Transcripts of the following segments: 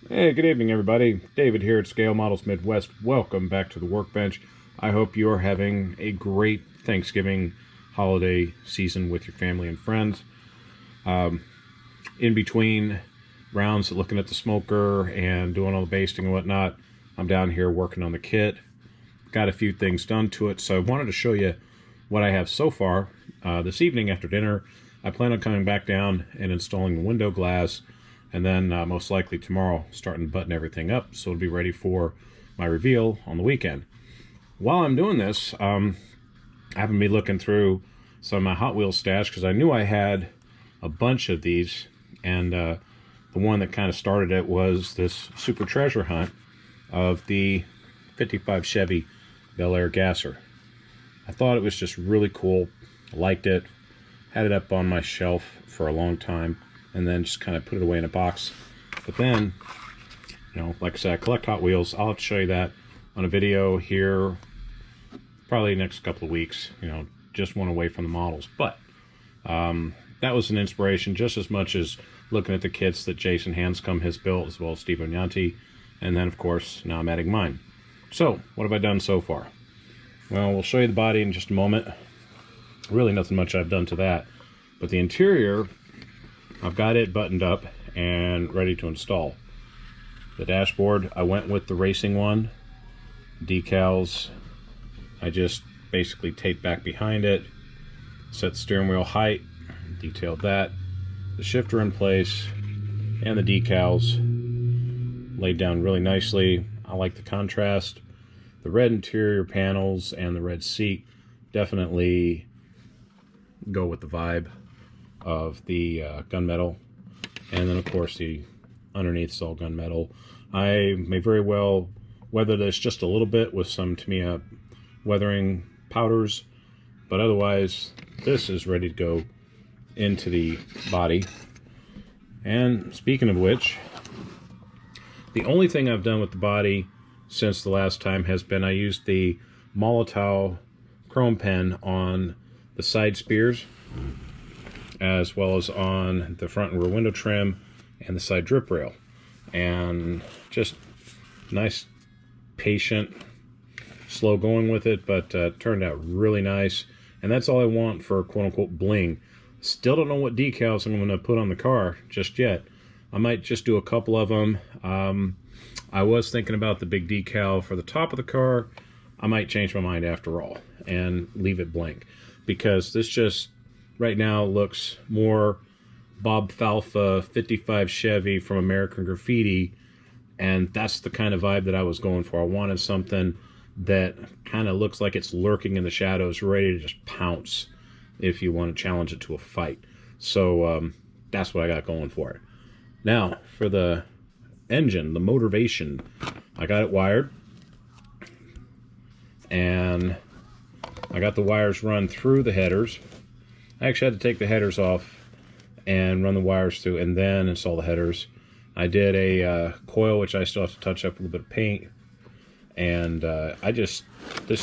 Hey, good evening, everybody. David here at Scale Models Midwest. Welcome back to the workbench. I hope you are having a great Thanksgiving holiday season with your family and friends. In between rounds, looking at the smoker and doing all the basting and whatnot, I'm down here working on the kit. Got a few things done to it, so I wanted to show you what I have so far. This evening after dinner, I plan on coming back down and installing the window glass, and then most likely tomorrow starting to button everything up so it'll be ready for my reveal on the weekend. While I'm doing this, I happen to be looking through some of my Hot Wheels stash because I knew I had a bunch of these, and the one that kind of started it was this super treasure hunt of the 55 Chevy Bel Air Gasser. I thought it was just really cool, liked it, had it up on my shelf for a long time, and then just kind of put it away in a box. But then, like I said, I collect Hot Wheels. I'll have to show you that on a video here probably next couple of weeks. Just one away from the models. But that was an inspiration just as much as looking at the kits that Jason Hanscom has built, as well as Steve Onyanti. And then, of course, now I'm adding mine. So, what have I done so far? Well, we'll show you the body in just a moment. Really nothing much I've done to that. But the interior, I've got it buttoned up and ready to install. The dashboard, I went with the racing one. Decals, I just basically taped back behind it. Set the steering wheel height, detailed that. The shifter in place, and the decals laid down really nicely. I like the contrast. The red interior panels and the red seat definitely go with the vibe of the gunmetal, and then of course the underneath is all gunmetal. I may very well weather this just a little bit with some Tamiya weathering powders, but otherwise this is ready to go into the body. And speaking of which, the only thing I've done with the body since the last time has been I used the Molotov chrome pen on the side spears, as well as on the front and rear window trim and the side drip rail. And just nice, patient, slow going with it, but turned out really nice. And that's all I want for quote-unquote bling. Still don't know what decals I'm going to put on the car just yet. I might just do a couple of them. I was thinking about the big decal for the top of the car. I might change my mind after all and leave it blank, because this just right now looks more Bob Falfa 55 Chevy from American Graffiti, and that's the kind of vibe that I was going for. I wanted something that kind of looks like it's lurking in the shadows, ready to just pounce if you want to challenge it to a fight. So that's what I got going for it. Now, for the engine, the motivation, I got it wired, and I got the wires run through the headers. I actually had to take the headers off and run the wires through and then install the headers. I did a coil, which I still have to touch up with a little bit of paint, and this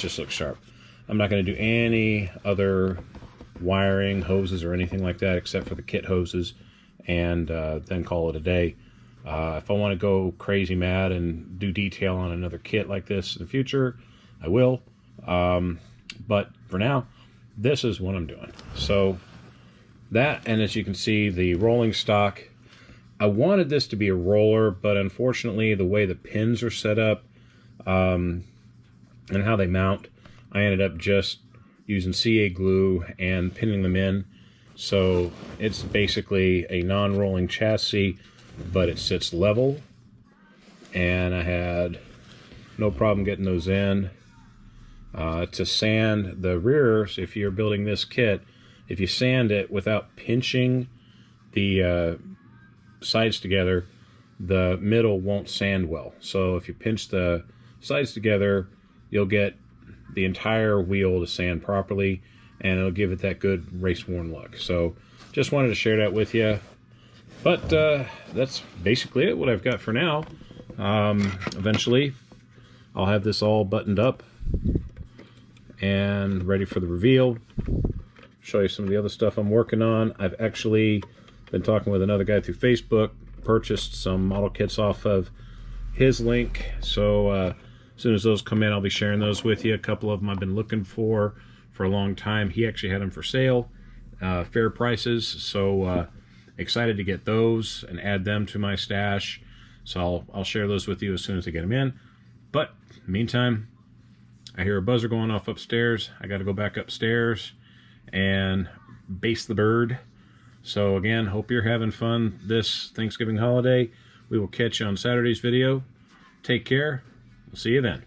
just looks sharp. I'm not going to do any other wiring, hoses, or anything like that except for the kit hoses, and then call it a day. If I want to go crazy mad and do detail on another kit like this in the future, I will. But for now, this is what I'm doing. So that, and as you can see, the rolling stock, I wanted this to be a roller, but unfortunately the way the pins are set up and how they mount, I ended up just using CA glue and pinning them in. So it's basically a non-rolling chassis, but it sits level, and I had no problem getting those in. To sand the rears, if you're building this kit, if you sand it without pinching the sides together, the middle won't sand well. So if you pinch the sides together, you'll get the entire wheel to sand properly, and it'll give it that good race-worn look. So just wanted to share that with you. But that's basically it, what I've got for now. Eventually, I'll have this all buttoned up and ready for the reveal. Show you some of the other stuff I'm working on. I've actually been talking with another guy through Facebook purchased some model kits off of his link. So as soon as those come in, I'll be sharing those with you. A couple of them I've been looking for a long time. He actually had them for sale, fair prices. So excited to get those and add them to my stash. So I'll share those with you as soon as I get them in. But meantime, I hear a buzzer going off upstairs. I got to go back upstairs and baste the bird. So again, hope you're having fun this Thanksgiving holiday. We will catch you on Saturday's video. Take care. We'll see you then.